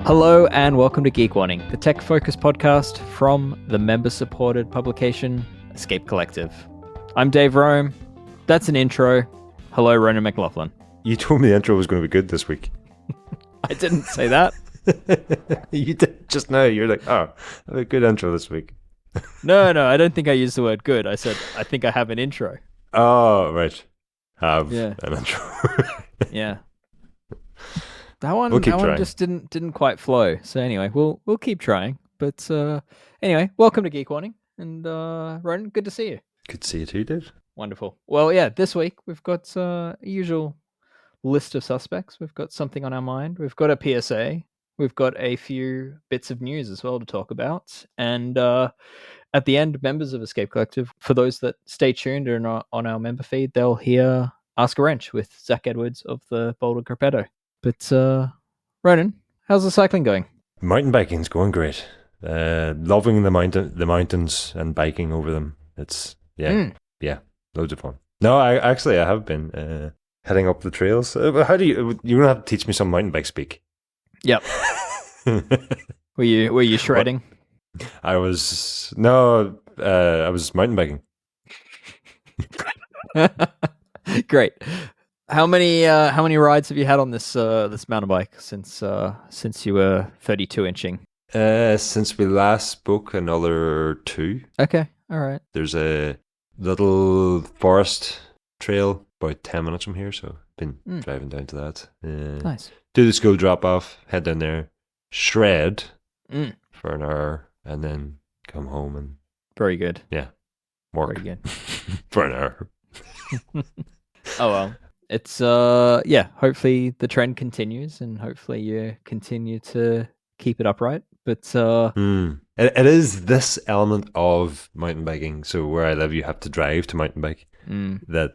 Hello and welcome to Geek Warning, the tech-focused podcast from the member-supported publication Escape Collective. I'm Dave Rome. That's an intro. Hello, Ronan McLaughlin. You told me the intro was going to be good this week. I didn't say that. You did just now. You're like, oh, I have a good intro this week. No, I don't think I used the word good. I said, I think I have an intro. Oh, right. Have Yeah. an intro. Yeah. That one just didn't quite flow. So anyway, we'll keep trying. But anyway, welcome to Geek Warning. And Ronan, good to see you. Good to see you too, Dave. Wonderful. Well, yeah, this week we've got a usual list of suspects. We've got something on our mind. We've got a PSA. We've got a few bits of news as well to talk about. And at the end, members of Escape Collective, for those that stay tuned and are on our member feed, they'll hear Ask a Wrench with Zach Edwards of the Boulder Gruppetto. But Ronan, how's the cycling going? Mountain biking's going great. Loving the mountains and biking over them. It's loads of fun. No, I have been heading up the trails. How do you're gonna have to teach me some mountain bike speak? Yep. Were you shredding? I was mountain biking. Great. How many rides have you had on this mountain bike since you were 32 inching? Since we last spoke, another 2. Okay, all right. There's a little forest trail about 10 minutes from here, so I've been driving down to that. Nice. Do the school drop off, head down there, shred for an hour, and then come home and very good. Yeah, work very good for an hour. Oh well. It's hopefully the trend continues and hopefully you continue to keep it upright. But it is this element of mountain biking. So where I live, you have to drive to mountain bike. That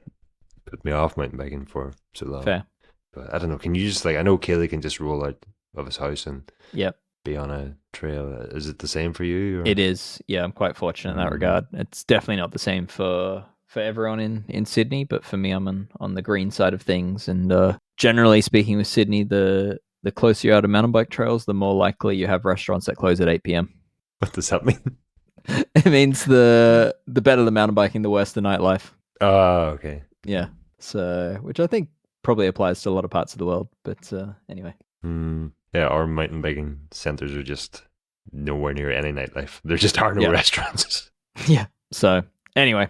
put me off mountain biking for so long. Fair. But I don't know. Can you just I know Kaylee can just roll out of his house and be on a trail. Is it the same for you? Or? It is. Yeah, I'm quite fortunate in that regard. It's definitely not the same for everyone in Sydney, but for me, I'm on the green side of things. And generally speaking, with Sydney, the closer you are to mountain bike trails, the more likely you have restaurants that close at 8 p.m. What does that mean? It means the better the mountain biking, the worse the nightlife. Oh, okay. Yeah. So, which I think probably applies to a lot of parts of the world. But anyway. Yeah, our mountain biking centers are just nowhere near any nightlife. There just are no restaurants. Yeah. So anyway.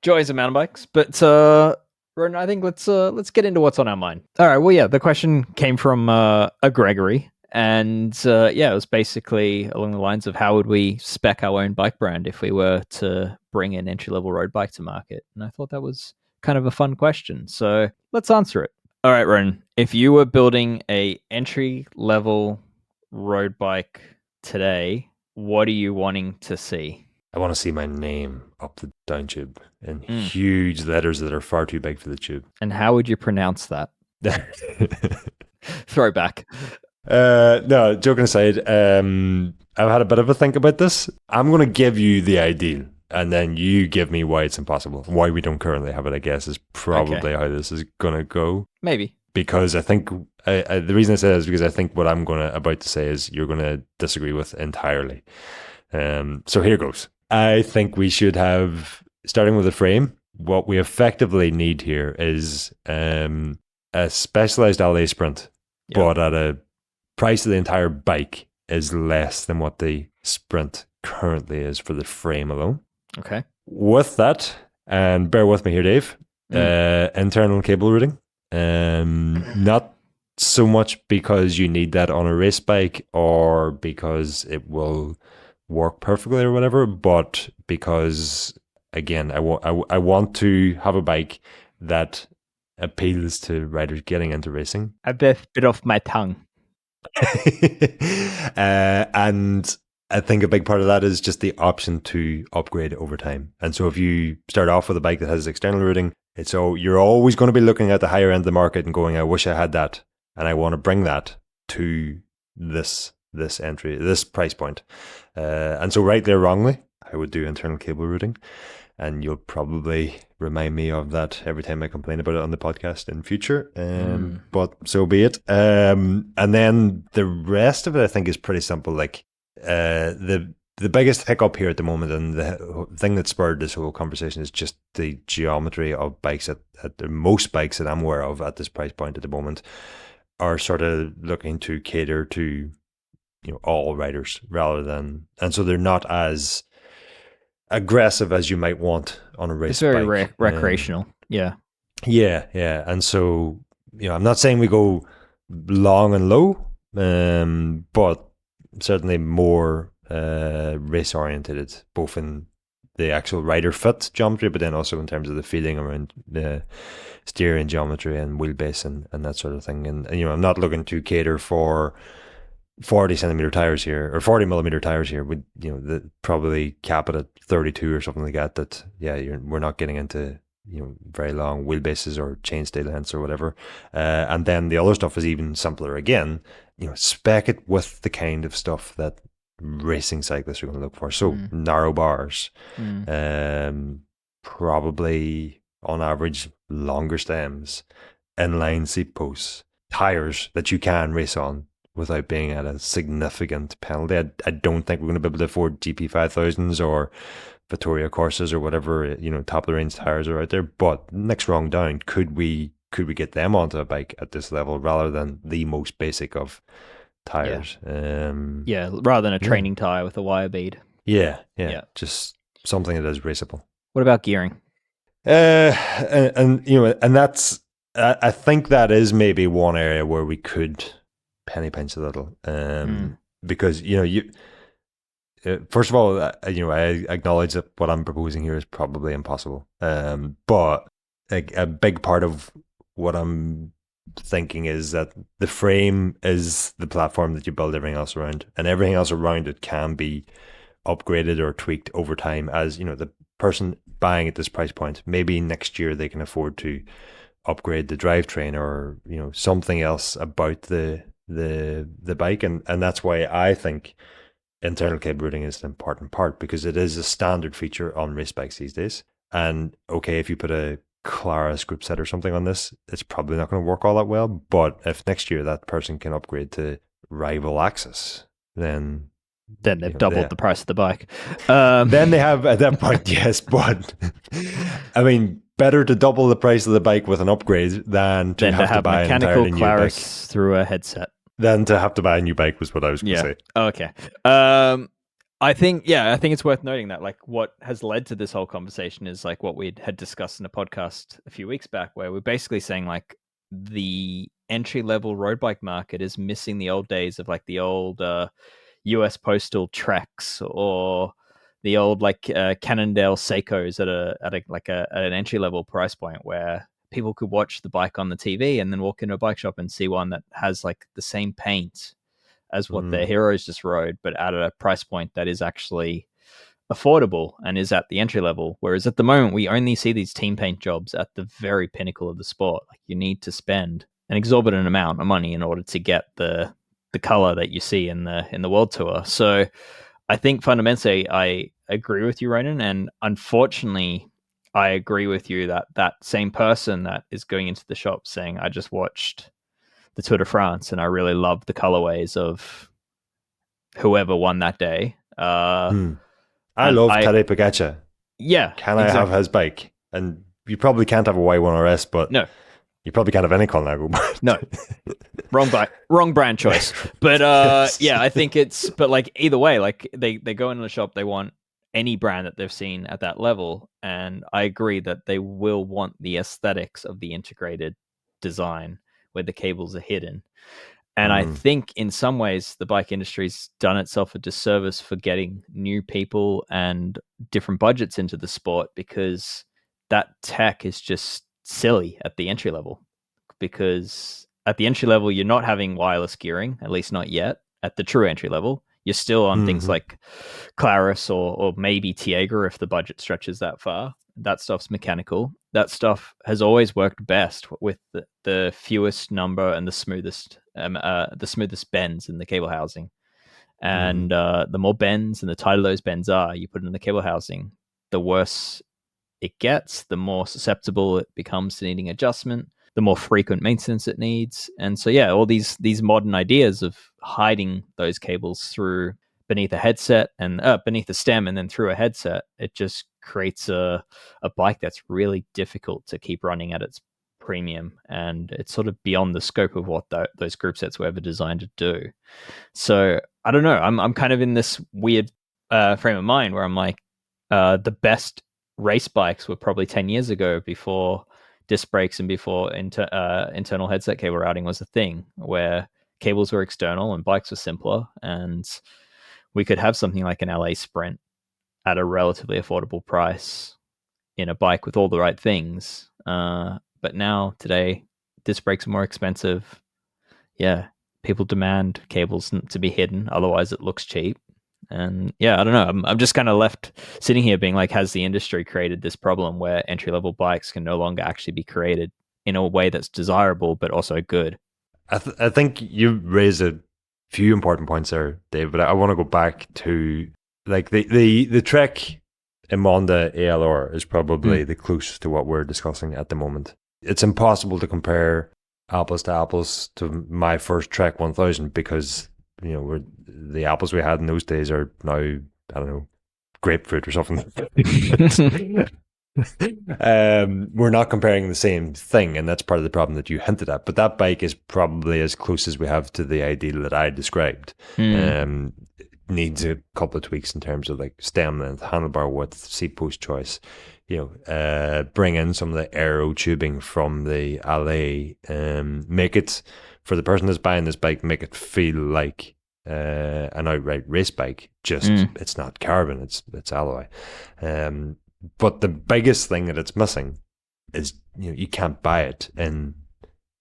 Joys of mountain bikes, but Ronan, I think let's get into what's on our mind. All right, well, yeah, the question came from a Gregory, and it was basically along the lines of how would we spec our own bike brand if we were to bring an entry-level road bike to market, and I thought that was kind of a fun question, so let's answer it. All right, Ronan, if you were building a entry-level road bike today, what are you wanting to see? I want to see my name up the down tube in huge letters that are far too big for the tube. And how would you pronounce that? Throwback. No, joking aside, I've had a bit of a think about this. I'm going to give you the ideal, and then you give me why it's impossible. Why we don't currently have it, I guess, is probably how this is going to go. Maybe. Because I think, the reason I say that is because I think what I'm about to say is you're going to disagree with entirely. So here goes. I think we should have, starting with the frame, what we effectively need here is a specialized LA Sprint, but at a price of the entire bike is less than what the Sprint currently is for the frame alone. Okay. With that, and bear with me here, Dave, internal cable routing. Not so much because you need that on a race bike or because it will work perfectly or whatever, but because again, I want to have a bike that appeals to riders getting into racing. A bit off my tongue. And I think a big part of that is just the option to upgrade over time. And so if you start off with a bike that has external routing, you're always going to be looking at the higher end of the market and going, I wish I had that, and I want to bring that to this price point. And so rightly or wrongly, I would do internal cable routing. And you'll probably remind me of that every time I complain about it on the podcast in future. But so be it. And then the rest of it, I think, is pretty simple. Like the biggest hiccup here at the moment, and the thing that spurred this whole conversation, is just the geometry of bikes at most bikes that I'm aware of at this price point at the moment are sort of looking to cater to all riders rather than, and so they're not as aggressive as you might want on a race it's very bike. recreational. Yeah, and so I'm not saying we go long and low, but certainly more race oriented, both in the actual rider fit geometry, but then also in terms of the feeling around the steering geometry and wheelbase and that sort of thing. And I'm not looking to cater for 40 centimeter tires here, or 40 millimeter tires here, would probably cap it at 32 or something like that. We're not getting into very long wheelbases or chainstay lengths or whatever. And then the other stuff is even simpler again. Spec it with the kind of stuff that racing cyclists are going to look for. So narrow bars, probably on average longer stems, inline seat posts, tires that you can race on without being at a significant penalty. I don't think we're going to be able to afford GP5000s or Vittoria Corsas or whatever, top of the range tires are out there. But next rung down, could we get them onto a bike at this level rather than the most basic of tires? Rather than a training tire with a wire bead. Yeah. Just something that is raceable. What about gearing? And that's, I think that is maybe one area where we could penny pinch a little, because first of all, I acknowledge that what I'm proposing here is probably impossible, but a big part of what I'm thinking is that the frame is the platform that you build everything else around, and everything else around it can be upgraded or tweaked over time. As the person buying at this price point, maybe next year they can afford to upgrade the drivetrain or something else about the bike, and that's why I think internal cable routing is an important part, because it is a standard feature on race bikes these days. And okay, if you put a Claris group set or something on this, it's probably not going to work all that well. But if next year that person can upgrade to rival axis, then they've doubled the price of the bike. Then they have at that point, yes. But I mean, better to double the price of the bike with an upgrade than to have to buy mechanical an entirely new bike through a headset. Than to have to buy a new bike was what I was going to say. Okay. I think it's worth noting that like what has led to this whole conversation is like what we had discussed in a podcast a few weeks back, where we're basically saying like the entry level road bike market is missing the old days of like the old US Postal Treks or the old like Cannondale Seikos at an entry level price point, where people could watch the bike on the TV and then walk into a bike shop and see one that has like the same paint as what their heroes just rode, but at a price point that is actually affordable and is at the entry level. Whereas at the moment, we only see these team paint jobs at the very pinnacle of the sport. Like you need to spend an exorbitant amount of money in order to get the color that you see in the World Tour. So I think fundamentally, I agree with you, Ronan, and unfortunately, I agree with you that same person that is going into the shop saying, I just watched the Tour de France and I really love the colorways of whoever won that day. I love Tadej Pogacar. Yeah. Can I have his bike? And you probably can't have a Y1RS, but no. You probably can't have any Colnago. No. Wrong brand choice. But I think but like either way, like they go into the shop, they want any brand that they've seen at that level. And I agree that they will want the aesthetics of the integrated design where the cables are hidden. And I think in some ways the bike industry's done itself a disservice for getting new people and different budgets into the sport, because that tech is just silly at the entry level. Because at the entry level, you're not having wireless gearing, at least not yet. At the true entry level, you're still on things like Claris or maybe Tiagra if the budget stretches that far. That stuff's mechanical. That stuff has always worked best with the fewest number and the smoothest bends in the cable housing. And the more bends and the tighter those bends are, you put in the cable housing, the worse it gets, the more susceptible it becomes to needing adjustment, the more frequent maintenance it needs. And so, yeah, all these modern ideas of hiding those cables through beneath a headset and beneath a stem and then through a headset, it just creates a bike that's really difficult to keep running at its premium. And it's sort of beyond the scope of what those group sets were ever designed to do. So I don't know. I'm kind of in this weird frame of mind where I'm like, the best race bikes were probably 10 years ago, before disc brakes and before internal headset cable routing was a thing, where cables were external and bikes were simpler, and we could have something like an LA Sprint at a relatively affordable price in a bike with all the right things. But now, today, disc brakes are more expensive. Yeah, people demand cables to be hidden, otherwise it looks cheap. And yeah, I don't know. I'm just kind of left sitting here being like, has the industry created this problem where entry level bikes can no longer actually be created in a way that's desirable but also good? I think you raised a few important points there, Dave, but I want to go back to like the Trek Emonda ALR is probably the closest to what we're discussing at the moment. It's impossible to compare apples to apples to my first Trek 1000 because the apples we had in those days are now, I don't know, grapefruit or something. We're not comparing the same thing, and that's part of the problem that you hinted at. But that bike is probably as close as we have to the ideal that I described. Needs a couple of tweaks in terms of like stem length, handlebar width, seat post choice. Bring in some of the aero tubing from the LA, make it, for the person that's buying this bike, make it feel like an outright race bike. Just it's not carbon, it's alloy. But the biggest thing that it's missing is you can't buy it in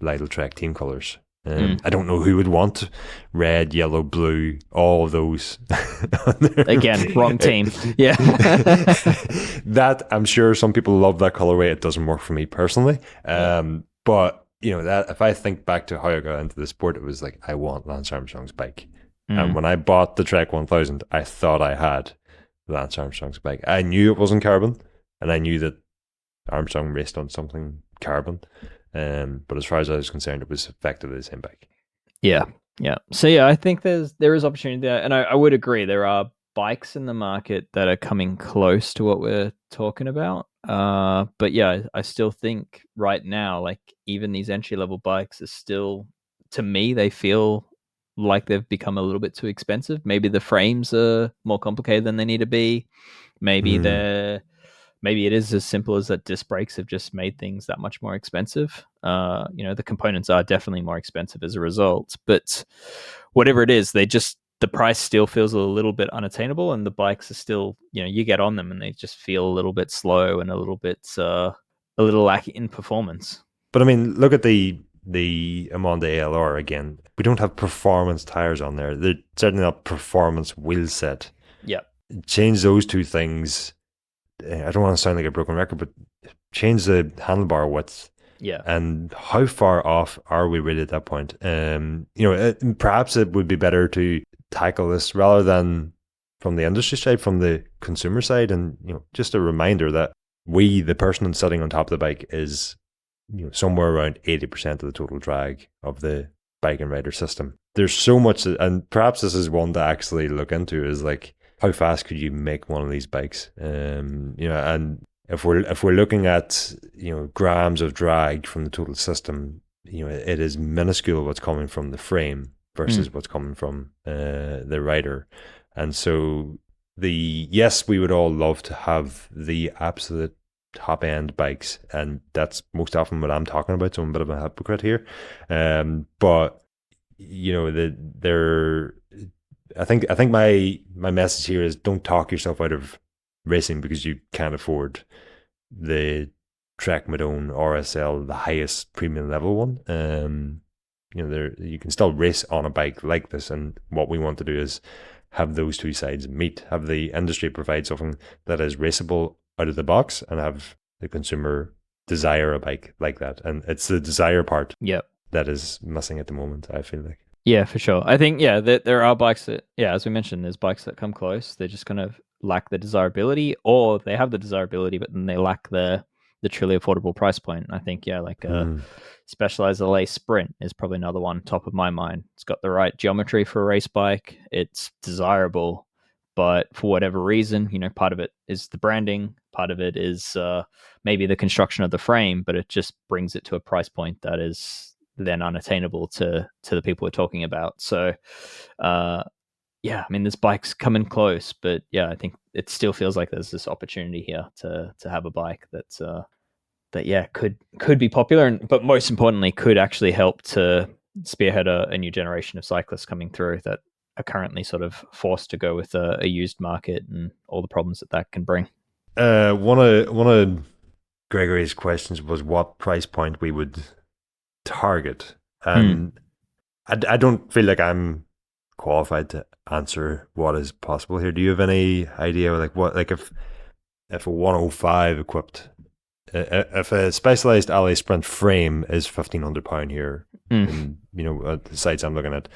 Lidl Trek team colors. I don't know who would want red, yellow, blue, all of those. Again, wrong team. Yeah. That, I'm sure some people love that colorway. It doesn't work for me personally. But that if I think back to how I got into the sport, it was like, I want Lance Armstrong's bike. And when I bought the Trek 1000, I thought I had Lance Armstrong's bike. I knew it wasn't carbon, and I knew that Armstrong raced on something carbon. But as far as I was concerned, it was effectively the same bike. Yeah. So yeah, I think there is opportunity there, and I would agree there are bikes in the market that are coming close to what we're talking about. But yeah, I still think right now, like even these entry level bikes are still, to me, they feel like they've become a little bit too expensive. Maybe the frames are more complicated than they need to be. Maybe maybe it is as simple as that disc brakes have just made things that much more expensive. The components are definitely more expensive as a result. But whatever it is, the price still feels a little bit unattainable, and the bikes are still, you get on them and they just feel a little bit slow and a little lacking in performance. But I mean, look at the Emonda ALR again. We don't have performance tires on there. They're certainly not performance wheel set. Yeah. Change those two things. I don't want to sound like a broken record, but change the handlebar width. Yeah. And how far off are we really at that point? Perhaps it would be better to tackle this rather than from the industry side, from the consumer side. And, just a reminder that we, the person sitting on top of the bike, is somewhere around 80% of the total drag of the bike and rider system. There's so much, and perhaps this is one to actually look into, is like, how fast could you make one of these bikes? And if we're looking at grams of drag from the total system, it is minuscule what's coming from the frame versus what's coming from the rider. And so yes, we would all love to have the absolute top end bikes, and that's most often what I'm talking about, so I'm a bit of a hypocrite here. But I think my message here is, don't talk yourself out of racing because you can't afford the Trek Madone RSL, the highest premium level one. You can still race on a bike like this, and what we want to do is have those two sides meet, have the industry provide something that is raceable out of the box, and have the consumer desire a bike like that. And it's the desire part that is missing at the moment, I feel like. Yeah, for sure. I think there are bikes that as we mentioned, there's bikes that come close. They just kind of lack the desirability, or they have the desirability, but then they lack the truly affordable price point. I think like a Mm. Specialized LA Sprint is probably another one top of my mind. It's got the right geometry for a race bike. It's desirable, but for whatever reason, part of it is the branding, part of it is maybe the construction of the frame, but it just brings it to a price point that is then unattainable to the people we're talking about. So, I mean, this bike's coming close, but I think it still feels like there's this opportunity here to have a bike that could be popular, but most importantly, could actually help to spearhead a new generation of cyclists coming through that are currently sort of forced to go with a used market and all the problems that can bring. One of Gregory's questions was what price point we would target, and I don't feel like I'm qualified to answer what is possible here. Do you have any idea, like what, like if a 105 equipped, if a specialized LA Sprint frame is £1,500 here, in, the sites I'm looking at,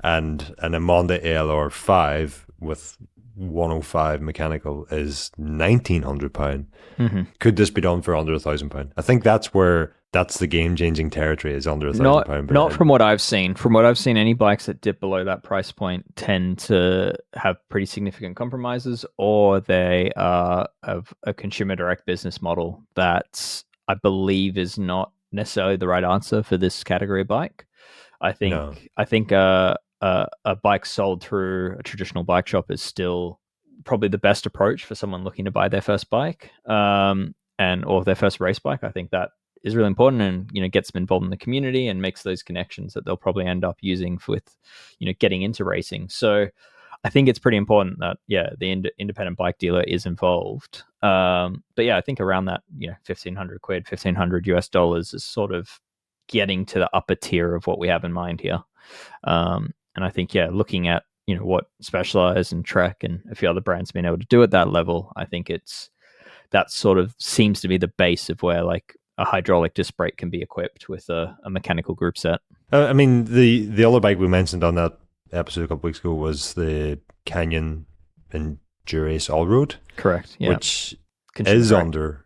and a Monda ALR 5 with 105 mechanical is £1,900. Could this be done for under £1,000? I think that's the game changing territory, is under £1,000. Not from what I've seen. From what I've seen, any bikes that dip below that price point tend to have pretty significant compromises, or they have a consumer direct business model that I believe is not necessarily the right answer for this category of bike. I think a bike sold through a traditional bike shop is still probably the best approach for someone looking to buy their first bike, or their first race bike. I think that is really important, and gets them involved in the community and makes those connections that they'll probably end up using with getting into racing. So I think it's pretty important that the independent bike dealer is involved. But I think around that £1,500, $1,500 is sort of getting to the upper tier of what we have in mind here. And I think looking at what Specialized and Trek and a few other brands being able to do at that level, I think that sort of seems to be the base of where like a hydraulic disc brake can be equipped with a mechanical group set. I mean, the other bike we mentioned on that episode a couple weeks ago was the Canyon Endurance All Road. Correct. Yeah. Which is under.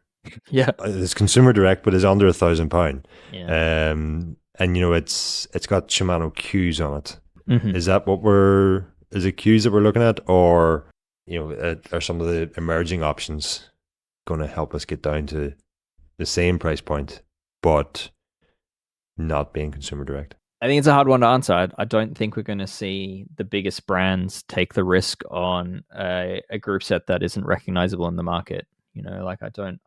Yeah. It's consumer direct, but is under £1,000. Yeah. And it's got Shimano cues on it. Mm-hmm. Is it cues that we're looking at, or are some of the emerging options going to help us get down to the same price point, but not being consumer direct? I think it's a hard one to answer. I don't think we're going to see the biggest brands take the risk on a group set that isn't recognizable in the market. Like I don't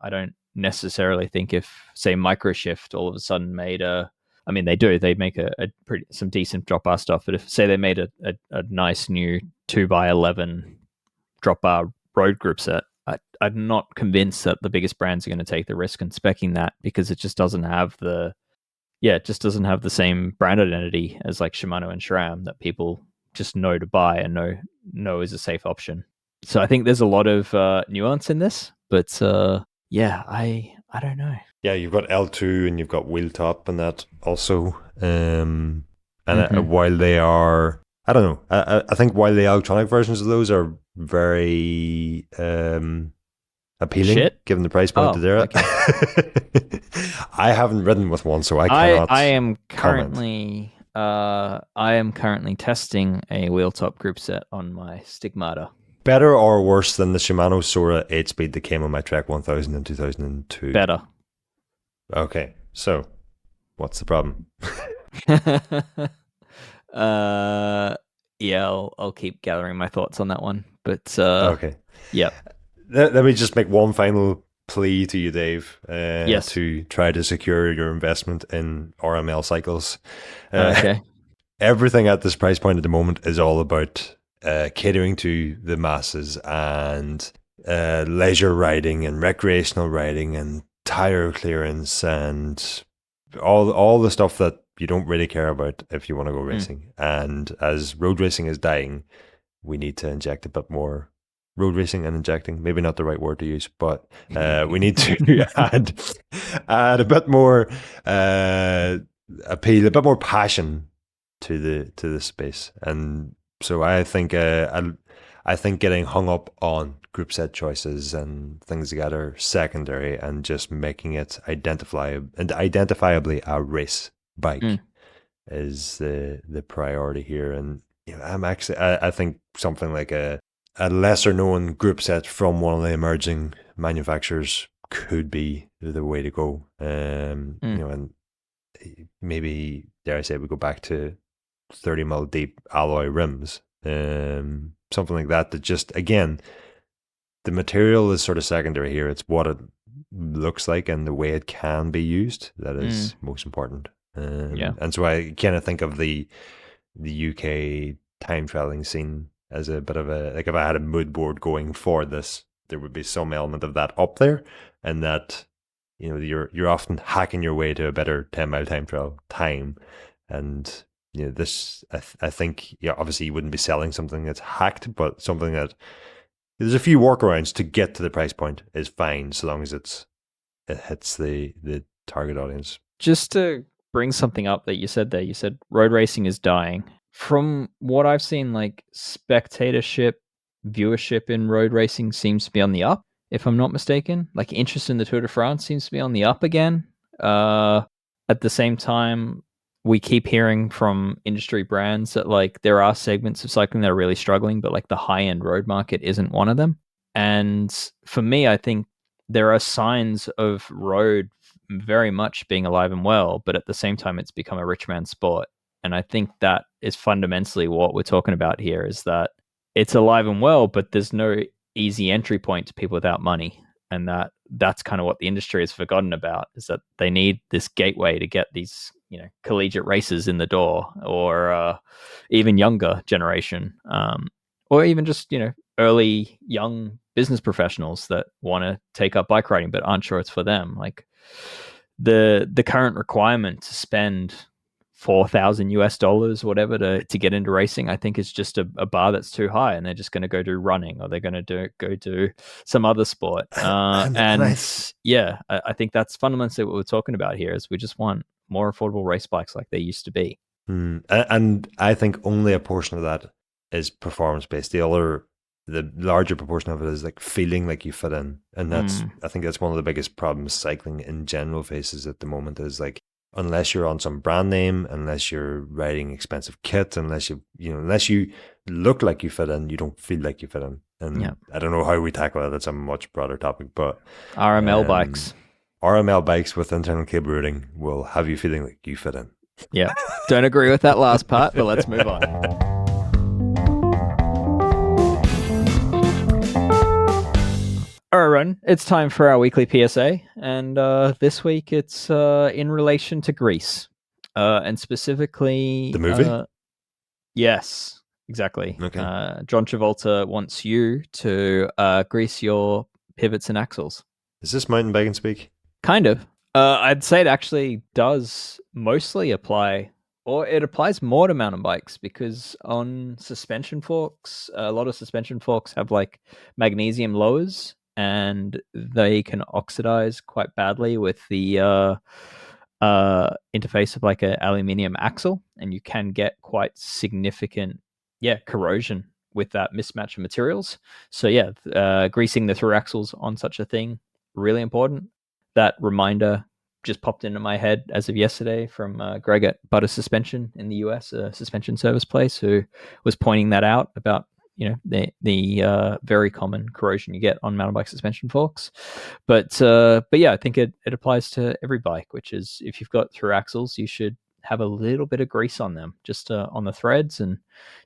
necessarily think if, say, Microshift all of a sudden made they make some decent drop bar stuff, but if, say, they made a nice new 2x11 drop bar road group set, I'm not convinced that the biggest brands are going to take the risk in speccing that, because it just doesn't have the same brand identity as like Shimano and SRAM that people just know to buy and know is a safe option. So I think there's a lot of nuance in this, but I don't know. Yeah, you've got L2 and you've got wheel top and that also. While they are, I don't know, I think while the electronic versions of those are very appealing, given the price point that they're at. Okay. I haven't ridden with one, so I cannot. I am currently testing a wheel top group set on my Stigmata. Better or worse than the Shimano Sora 8-speed that came on my Trek 1000 in 2002? Better. Okay, so what's the problem? I'll keep gathering my thoughts on that one. But okay, yeah. Let me just make one final plea to you, Dave. Yes. To try to secure your investment in RML cycles. Okay. Everything at this price point at the moment is all about catering to the masses and leisure riding and recreational riding and tire clearance and all the stuff that you don't really care about if you want to go racing. And as road racing is dying, we need to inject a bit more road racing and injecting. Maybe not the right word to use, but we need to add a bit more appeal, a bit more passion to the space. And so I think getting hung up on group set choices and things that are secondary, and just making it identifiably a race bike is the priority here. And I think something like a lesser known group set from one of the emerging manufacturers could be the way to go. And maybe, dare I say, we go back to 30 mil deep alloy rims, something like that. That just, again, the material is sort of secondary here. It's what it looks like and the way it can be used that is most important. And so I kind of think of the UK time traveling scene as a bit of a, like, if I had a mood board going for this, there would be some element of that up there, and that you're often hacking your way to a better 10-mile time trial time. And this, I think, obviously you wouldn't be selling something that's hacked, but something that there's a few workarounds to get to the price point is fine, so long as it hits the target audience. Just to bring something up that you said there, you said road racing is dying. From what I've seen, like, spectatorship, viewership in road racing seems to be on the up, if I'm not mistaken. Like, interest in the Tour de France seems to be on the up again. At the same time, we keep hearing from industry brands that, like, there are segments of cycling that are really struggling, but like the high-end road market isn't one of them. And for me, I think there are signs of road very much being alive and well, but at the same time, it's become a rich man's sport. And I think that is fundamentally what we're talking about here, is that it's alive and well, but there's no easy entry point to people without money. And that's kind of what the industry has forgotten about, is that they need this gateway to get these, collegiate racers in the door, or even younger generation, or even just, early young business professionals that want to take up bike riding but aren't sure it's for them. Like, the current requirement to spend $4,000 whatever to get into racing, I think is just a bar that's too high, and they're just going to go do running, or they're going to go do some other sport. I think that's fundamentally what we're talking about here, is we just want more affordable race bikes like they used to be. And I think only a portion of that is performance based. The larger proportion of it is like feeling like you fit in, and I think that's one of the biggest problems cycling in general faces at the moment, is like, unless you're on some brand name, unless you're riding expensive kit, unless you look like you fit in, you don't feel like you fit in. And I don't know how we tackle that. That's a much broader topic, but RML bikes with internal cable routing will have you feeling like you fit in. Yeah. Don't agree with that last part, but let's move on. All right, Ron, it's time for our weekly PSA, and this week it's in relation to Grease, and specifically the movie. Yes, exactly. Okay. John Travolta wants you to grease your pivots and axles. Is this mountain biking speak? Kind of. I'd say it actually does mostly apply, or it applies more to mountain bikes, because on suspension forks, a lot of suspension forks have like magnesium lowers, and they can oxidize quite badly with the interface of like an aluminium axle, and you can get quite significant corrosion with that mismatch of materials. So greasing the through axles on such a thing, really important. That reminder just popped into my head as of yesterday from Greg at Butter Suspension in the US, a suspension service place, who was pointing that out about the very common corrosion you get on mountain bike suspension forks. But I think it applies to every bike, which is, if you've got through axles, you should have a little bit of grease on them, just on the threads, and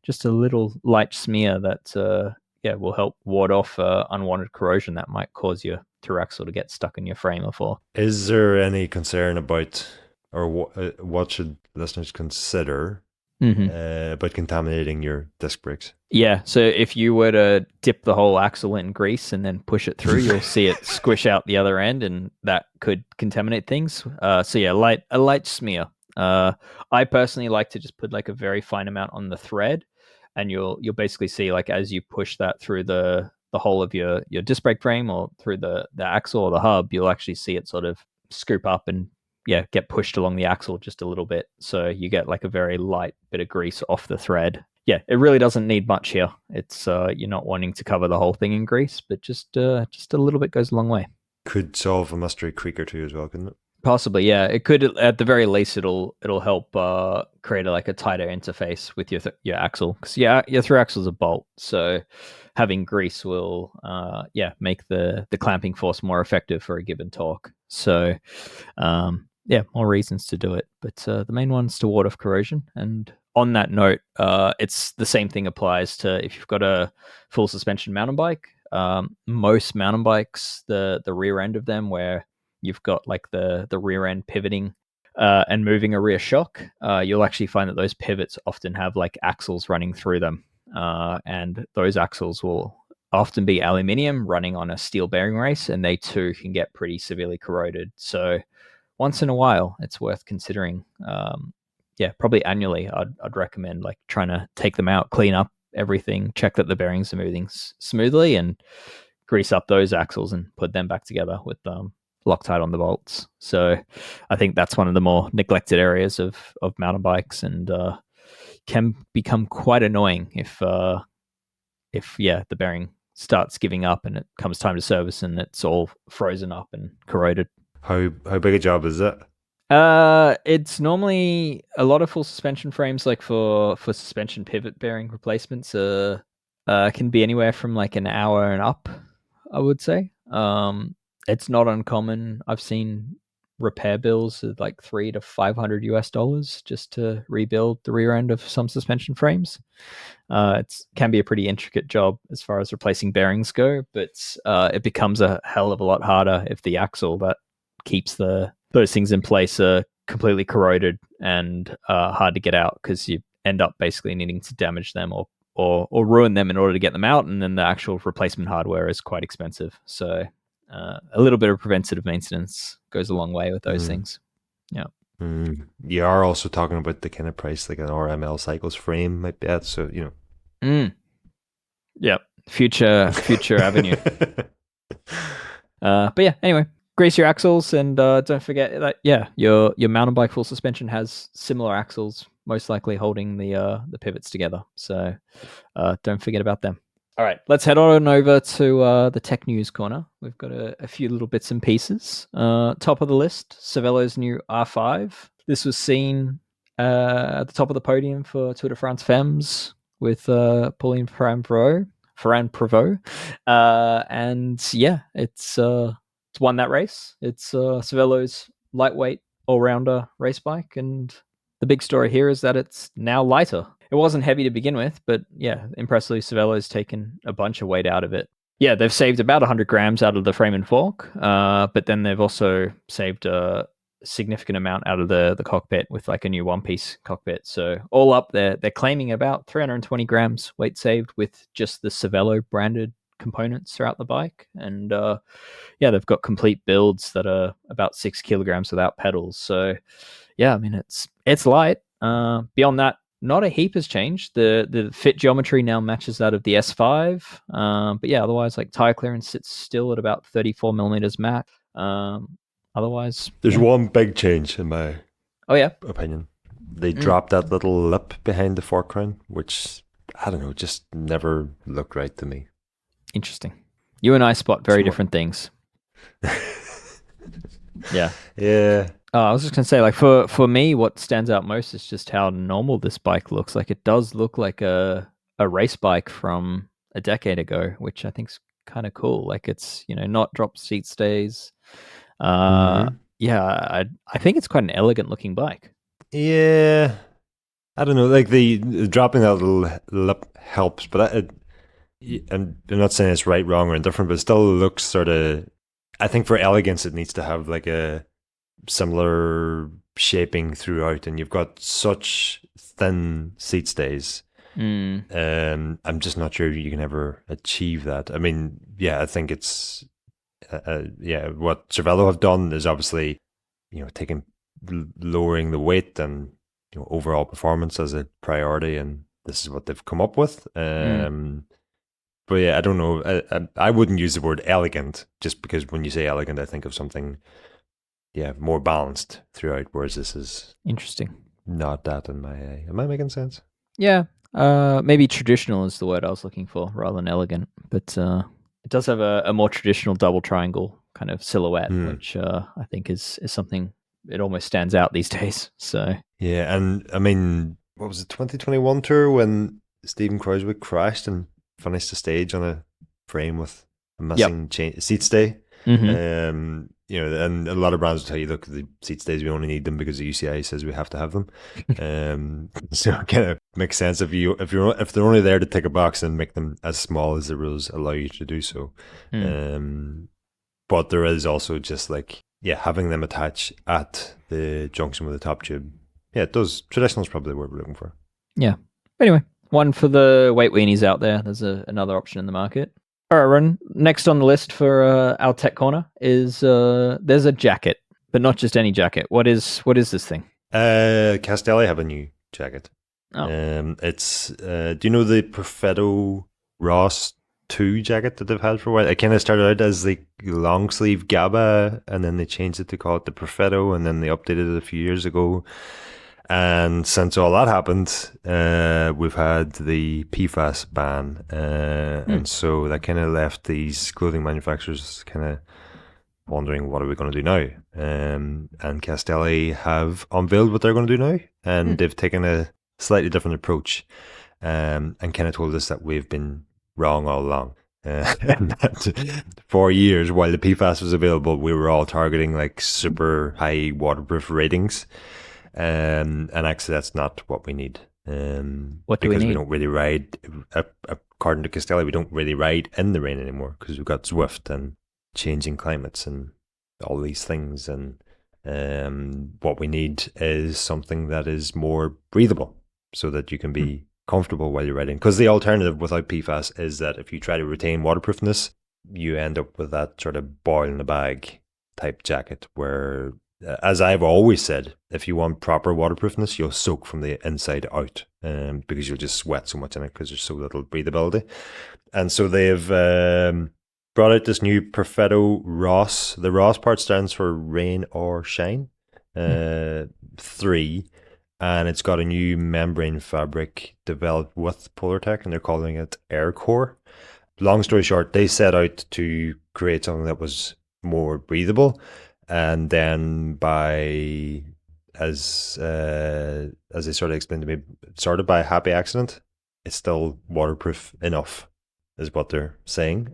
just a little light smear that will help ward off unwanted corrosion that might cause your through axle to get stuck in your frame or fork. Is there any concern about, or what should listeners consider about contaminating your disc brakes? Yeah, so if you were to dip the whole axle in grease and then push it through, you'll see it squish out the other end, and that could contaminate things. A light smear. I personally like to just put like a very fine amount on the thread, and you'll basically see, like, as you push that through the whole of your disc brake frame, or through the axle or the hub, you'll actually see it sort of scoop up and get pushed along the axle just a little bit, so you get like a very light bit of grease off the thread. Yeah, it really doesn't need much here. It's you're not wanting to cover the whole thing in grease, but just a little bit goes a long way. Could solve a mystery creak or two as well, couldn't it? Possibly, yeah. It could, at the very least, it'll help create a tighter interface with your axle, because your through axle is a bolt, so having grease will make the clamping force more effective for a given torque. So more reasons to do it, but the main one's to ward off corrosion. And on that note, it's the same thing applies to if you've got a full suspension mountain bike. Most mountain bikes, the rear end of them, where you've got like the rear end pivoting and moving a rear shock, you'll actually find that those pivots often have like axles running through them, and those axles will often be aluminium running on a steel bearing race, and they too can get pretty severely corroded. So once in a while, it's worth considering. Probably annually, I'd recommend like trying to take them out, clean up everything, check that the bearings are moving smoothly, and grease up those axles and put them back together with Loctite on the bolts. So I think that's one of the more neglected areas of mountain bikes, and can become quite annoying if the bearing starts giving up and it comes time to service and it's all frozen up and corroded. How big a job is it? It's normally a lot of full suspension frames, like for suspension pivot bearing replacements, can be anywhere from like an hour and up, I would say. It's not uncommon. I've seen repair bills of like $300 to $500 just to rebuild the rear end of some suspension frames. It can be a pretty intricate job as far as replacing bearings go, but it becomes a hell of a lot harder if the axle that keeps those things in place are completely corroded and hard to get out, because you end up basically needing to damage them or ruin them in order to get them out, and then the actual replacement hardware is quite expensive. So a little bit of preventative maintenance goes a long way with those things. Yeah. You are also talking about the kind of price like an RML Cycles frame might be at, so you know. Yep. Future avenue. But yeah, anyway, grease your axles, and don't forget that your mountain bike full suspension has similar axles, most likely holding the pivots together. So don't forget about them. All right, let's head on over to the tech news corner. We've got a few little bits and pieces. Top of the list, Cervelo's new R5. This was seen at the top of the podium for Tour de France Femmes with Pauline Ferrand Prevot. And yeah, it's won that race. It's Cervelo's lightweight all-rounder race bike, and the big story here is that it's now lighter. It wasn't heavy to begin with, but yeah, impressively, Cervelo's taken a bunch of weight out of it. Yeah, they've saved about 100 grams out of the frame and fork, but then they've also saved a significant amount out of the cockpit with like a new one-piece cockpit. So all up, they're claiming about 320 grams weight saved with just the Cervelo branded components throughout the bike. And they've got complete builds that are about 6 kilograms without pedals. So yeah, I mean, it's light. Beyond that, not a heap has changed. The fit geometry now matches that of the S5. But yeah, otherwise, like tire clearance sits still at about 34 millimeters max. Otherwise, there's one big change in my opinion. They dropped that little lip behind the fork crown, which I don't know, just never looked right to me. Interesting. You and I spot very different things. Yeah. I was just gonna say, like for me, what stands out most is just how normal this bike looks. Like it does look like a race bike from a decade ago, which I think's kind of cool. Like it's not drop seat stays. I think it's quite an elegant looking bike. Yeah, I don't know. Like the dropping that little lip helps, but I'm not saying it's right, wrong, or indifferent, but it still looks sort of. I think for elegance, it needs to have like a similar shaping throughout, and you've got such thin seat stays. I'm just not sure you can ever achieve that. I mean, I think it's what Cervelo have done is obviously lowering the weight and overall performance as a priority, and this is what they've come up with. But yeah, I don't know. I wouldn't use the word elegant just because when you say elegant, I think of something more balanced throughout, whereas this is Interesting. not that in my eye. Am I making sense? Yeah. Maybe traditional is the word I was looking for rather than elegant, but it does have a more traditional double triangle kind of silhouette, which I think is something it almost stands out these days. So Yeah, and I mean, what was it, 2021 tour when Stephen Croiswick crashed and finished the stage on a frame with a yep. missing seat stay? Mm-hmm. And a lot of brands will tell you, look, the seat stays, we only need them because the UCI says we have to have them. So it kind of makes sense if they're only there to tick a box and make them as small as the rules allow you to do so. But there is also just like, having them attach at the junction with the top tube. Yeah, it does. Traditional is probably what we're looking for. Yeah. Anyway, one for the weight weenies out there. There's another option in the market. All right, Ron. Next on the list for our tech corner is there's a jacket, but not just any jacket. What is this thing? Castelli have a new jacket. Oh. It's do you know the Perfetto Ross 2 jacket that they've had for a while? It kind of started out as the long sleeve Gabba, and then they changed it to call it the Perfetto, and then they updated it a few years ago. And since all that happened, we've had the PFAS ban, and so that kind of left these clothing manufacturers kind of wondering, what are we going to do now? And Castelli have unveiled what they're going to do now, and they've taken a slightly different approach, and kind of told us that we've been wrong all along. For years, while the PFAS was available, we were all targeting like super high waterproof ratings. And actually, that's not what we need. What do we need? Because we don't really ride, according to Castelli, we don't really ride in the rain anymore because we've got Zwift and changing climates and all these things. And what we need is something that is more breathable so that you can be comfortable while you're riding. Because the alternative without PFAS is that if you try to retain waterproofness, you end up with that sort of boil in the bag type jacket where, as I've always said, if you want proper waterproofness, you'll soak from the inside out, because you'll just sweat so much in it because there's so little breathability. And so they've brought out this new Perfetto Ross. The Ross part stands for rain or shine, 3. And it's got a new membrane fabric developed with Polartec, and they're calling it Aircore. Long story short, they set out to create something that was more breathable. And then as they sort of explained to me, sort of by happy accident, it's still waterproof enough, is what they're saying.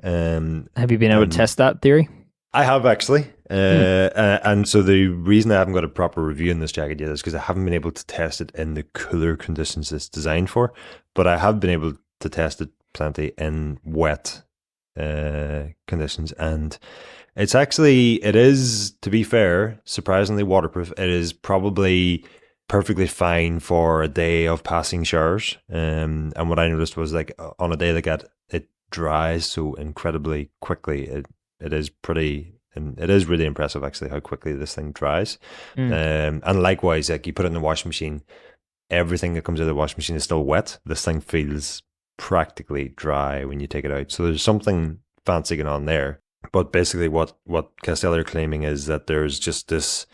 Have you been able to test that theory? I have actually. And so the reason I haven't got a proper review in this jacket yet is because I haven't been able to test it in the cooler conditions it's designed for. But I have been able to test it plenty in wet conditions, and it is, to be fair, surprisingly waterproof. It is probably perfectly fine for a day of passing showers. And what I noticed was, like, on a day like that, it dries so incredibly quickly. It is really impressive, actually, how quickly this thing dries. And likewise, like, you put it in the washing machine, everything that comes out of the washing machine is still wet. This thing feels practically dry when you take it out. So there's something fancy going on there. But basically what Castelli are claiming is that there's just this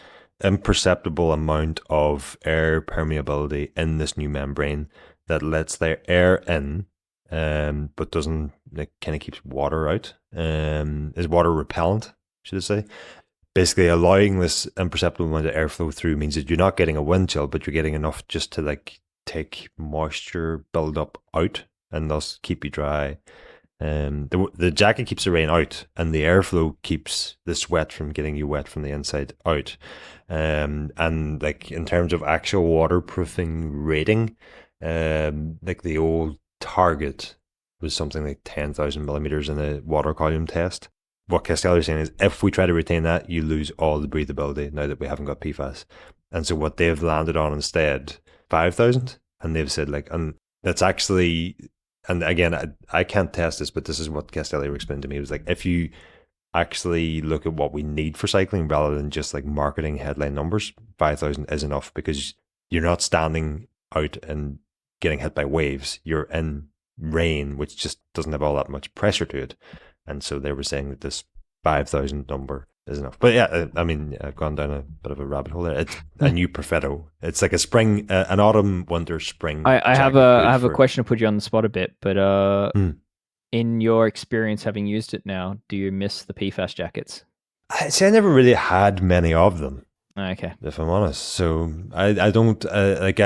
imperceptible amount of air permeability in this new membrane that lets their air in, but doesn't, like, kind of keeps water out. Is water repellent, should I say. Basically allowing this imperceptible amount of airflow through means that you're not getting a wind chill, but you're getting enough just to, like, take moisture buildup out and thus keep you dry. The jacket keeps the rain out, and the airflow keeps the sweat from getting you wet from the inside out. And like, in terms of actual waterproofing rating, like, the old target was something like 10,000 millimeters in a water column test. What Castelli is saying is, if we try to retain that, you lose all the breathability now that we haven't got PFAS. And so what they've landed on instead, 5,000, and they've said, like, and that's actually. And again, I can't test this, but this is what Castelli explained to me. It was like, if you actually look at what we need for cycling rather than just like marketing headline numbers, 5,000 is enough, because you're not standing out and getting hit by waves. You're in rain, which just doesn't have all that much pressure to it. And so they were saying that this 5,000 number is enough. But yeah, I mean, I've gone down a bit of a rabbit hole there. It's a new Perfetto. It's like a spring, an autumn, winter, spring I have jacket, a good for. question to put you on the spot a bit, but Hmm. in your experience having used it now, do you miss the PFAS jackets? I see. I never really had many of them, Okay. if I'm honest. So I don't like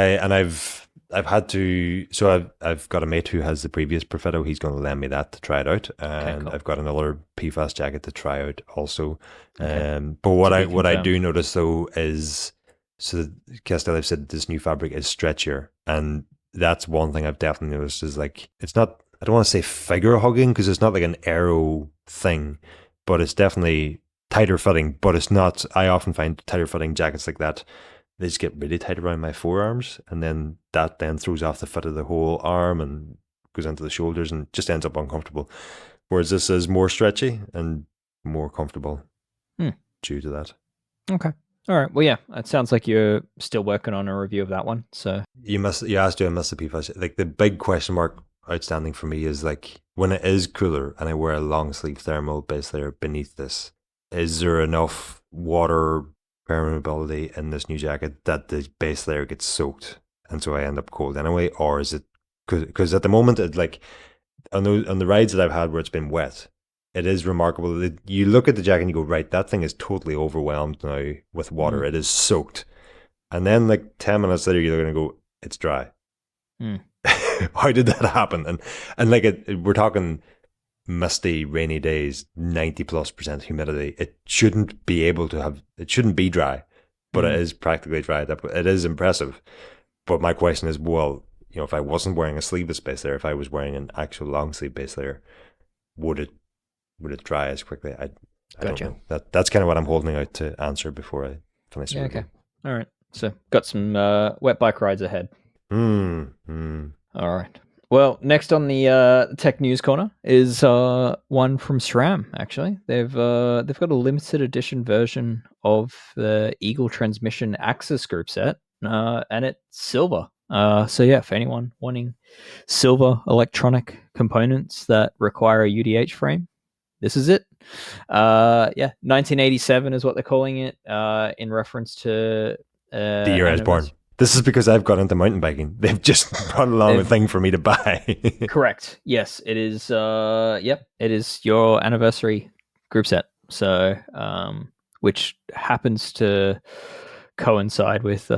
I've had to. So I've got a mate who has the previous Perfetto. He's going to lend me that to try it out, Okay, and cool. I've got another PFAS jacket to try out also. Okay. But To be what I confirmed. do notice though is, so Castelli have said this new fabric is stretchier, and that's one thing I've definitely noticed is like it's not. I don't want to say figure hugging because it's not like an aero thing, but it's definitely tighter fitting. But it's not. I often find tighter fitting jackets like that, they just get really tight around my forearms, and then that then throws off the fit of the whole arm and goes into the shoulders and just ends up uncomfortable. Whereas this is more stretchy and more comfortable Hmm. due to that. Okay. All right. Well, yeah, it sounds like you're still working on a review of that one. So, You asked, do I miss the PFAS? Like the big question mark outstanding for me is like when it is cooler and I wear a long sleeve thermal base layer beneath this, is there enough water permeability in this new jacket that the base layer gets soaked and so I end up cold anyway, or is it because at the moment it like on the rides that I've had where it's been wet, it is remarkable that you look at the jacket and you go, right, that thing is totally overwhelmed now with water. mm, It is soaked, and then like 10 minutes later you're going to go, it's dry. mm, How did that happen? And like we're talking misty, rainy days, 90+% humidity. It shouldn't be able to have. It shouldn't be dry, but it mm. is practically dry. It is impressive. But my question is, well, if I wasn't wearing a sleeveless base layer, if I was wearing an actual long sleeve base layer, would it dry as quickly? I don't Gotcha. know. That's kind of what I'm holding out to answer before I finish the Yeah. Okay. review. All right. So, got some wet bike rides ahead. Hmm. All right. Well, next on the tech news corner is one from SRAM. Actually, they've got a limited edition version of the Eagle Transmission Axis group set, and it's silver. So yeah, for anyone wanting silver electronic components that require a UDH frame, this is it. Yeah, 1987 is what they're calling it, in reference to The year I was born. anniversary. This is because I've got into mountain biking. They've just brought along a They've thing for me to buy. Correct. Yes, it is. Yep, it is your anniversary group set. So, which happens to coincide with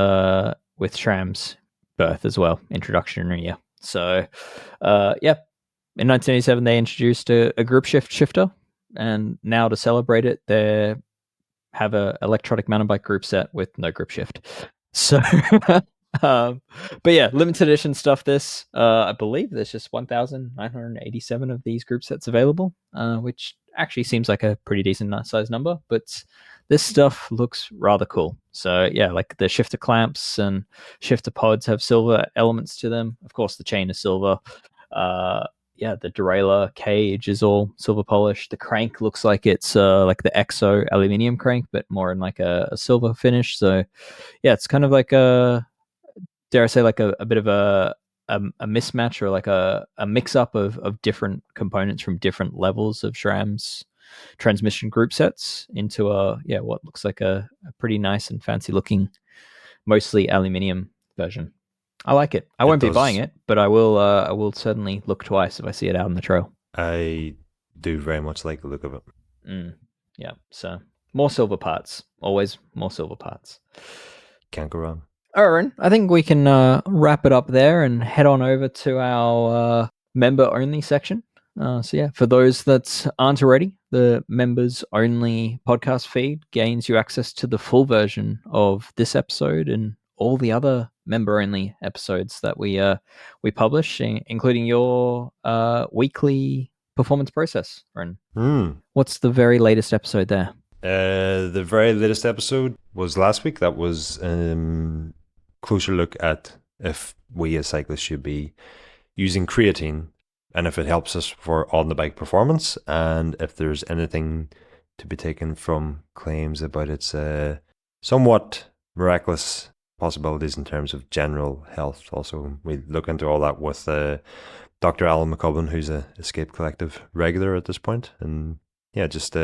Shram's birth as well, introduction year. So, yeah, in 1987 they introduced a group shifter, and now to celebrate it, they have a electronic mountain bike group set with no grip shift. So, um, but yeah, limited edition stuff. This, I believe, there's just 1,987 of these group sets available, which actually seems like a pretty decent size number. But this stuff looks rather cool. So yeah, like the shifter clamps and shifter pods have silver elements to them. Of course, the chain is silver. Uh, yeah, the derailleur cage is all silver polished. The crank looks like it's like the EXO aluminium crank, but more in like a silver finish. So yeah, it's kind of like dare I say, like a bit of a mismatch or like a mix up of different components from different levels of SRAM's transmission group sets into what looks like a pretty nice and fancy looking, mostly aluminium version. I like it. I It won't be buying does. it, but I will certainly look twice if I see it out on the trail. I do very much like the look of it. Mm, yeah. So more silver parts. Always more silver parts. Can't go wrong. Aaron, I think we can wrap it up there and head on over to our member only section. So, yeah, for those that aren't already, the members only podcast feed gains you access to the full version of this episode and all the other member only episodes that we publish, including your weekly performance process. Aaron, Hmm. what's the very latest episode there? The very latest episode was last week. That was closer look at if we as cyclists should be using creatine and if it helps us for on the bike performance, and if there's anything to be taken from claims about its somewhat miraculous possibilities in terms of general health. Also, we look into all that with Dr. Alan McCubbin, who's a Escape Collective regular at this point, and yeah, just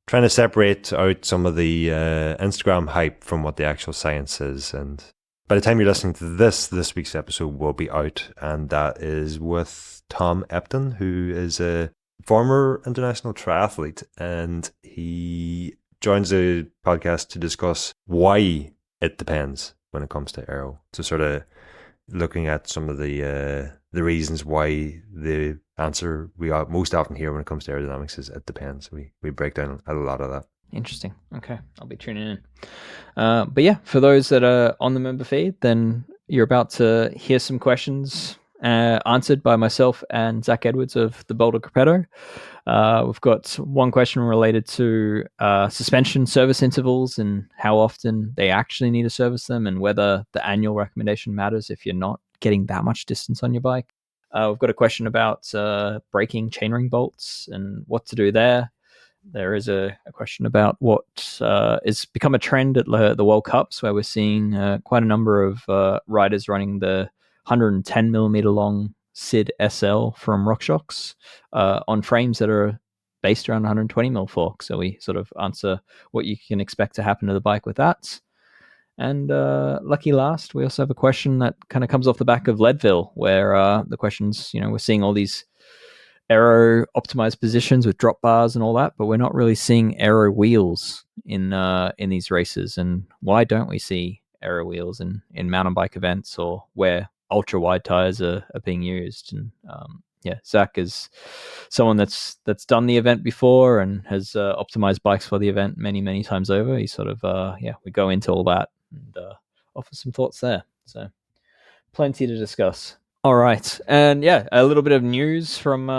trying to separate out some of the Instagram hype from what the actual science is. And by the time you're listening to this week's episode will be out, and that is with Tom Epton, who is a former international triathlete, and he joins the podcast to discuss why it depends when it comes to aero. So sort of looking at some of the reasons why the answer we most often hear when it comes to aerodynamics is it depends. We break down a lot of that. Interesting. Okay, I'll be tuning in. But yeah, for those that are on the member feed, then you're about to hear some questions answered by myself and Zach Edwards of the Boulder Crepetto. We've got one question related to suspension service intervals and how often they actually need to service them, and whether the annual recommendation matters if you're not getting that much distance on your bike. We've got a question about breaking chainring bolts and what to do there. There is a question about what has become a trend at the World Cups, where we're seeing quite a number of riders running the 110 millimeter long SID SL from RockShox on frames that are based around 120 mil fork. So we sort of answer what you can expect to happen to the bike with that. And lucky last, we also have a question that kind of comes off the back of Leadville, where the questions, we're seeing all these aero optimized positions with drop bars and all that, but we're not really seeing aero wheels in these races. And why don't we see aero wheels in mountain bike events, or where ultra wide tires are being used? And Zach is someone that's done the event before and has optimized bikes for the event many times over. He sort of we go into all that and offer some thoughts there. So plenty to discuss. All right, and a little bit of news from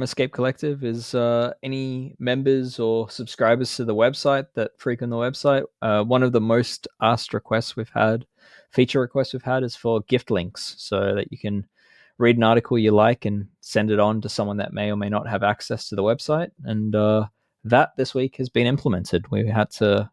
Escape Collective is any members or subscribers to the website that frequent the website. One of the most asked feature requests we've had is for gift links, so that you can read an article you like and send it on to someone that may or may not have access to the website. And that this week has been implemented. We had to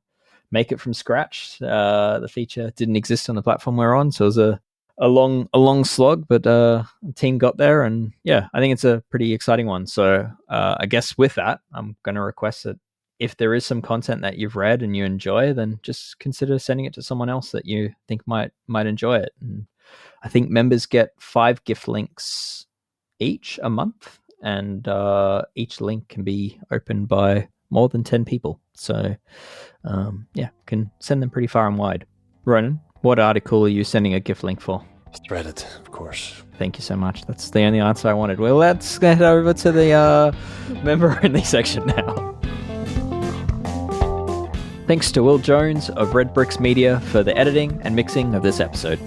make it from scratch. The feature didn't exist on the platform we're on, so it was a long slog, but the team got there, and I think it's a pretty exciting one. So I guess with that, I'm going to request that if there is some content that you've read and you enjoy, then just consider sending it to someone else that you think might enjoy it. And I think members get 5 gift links each a month, and each link can be opened by more than 10 people. So can send them pretty far and wide. Ronan, what article are you sending a gift link for? Reddit, of course. Thank you so much. That's the only answer I wanted. Well, let's get over to the member-only section now. Thanks to Will Jones of Red Bricks Media for the editing and mixing of this episode.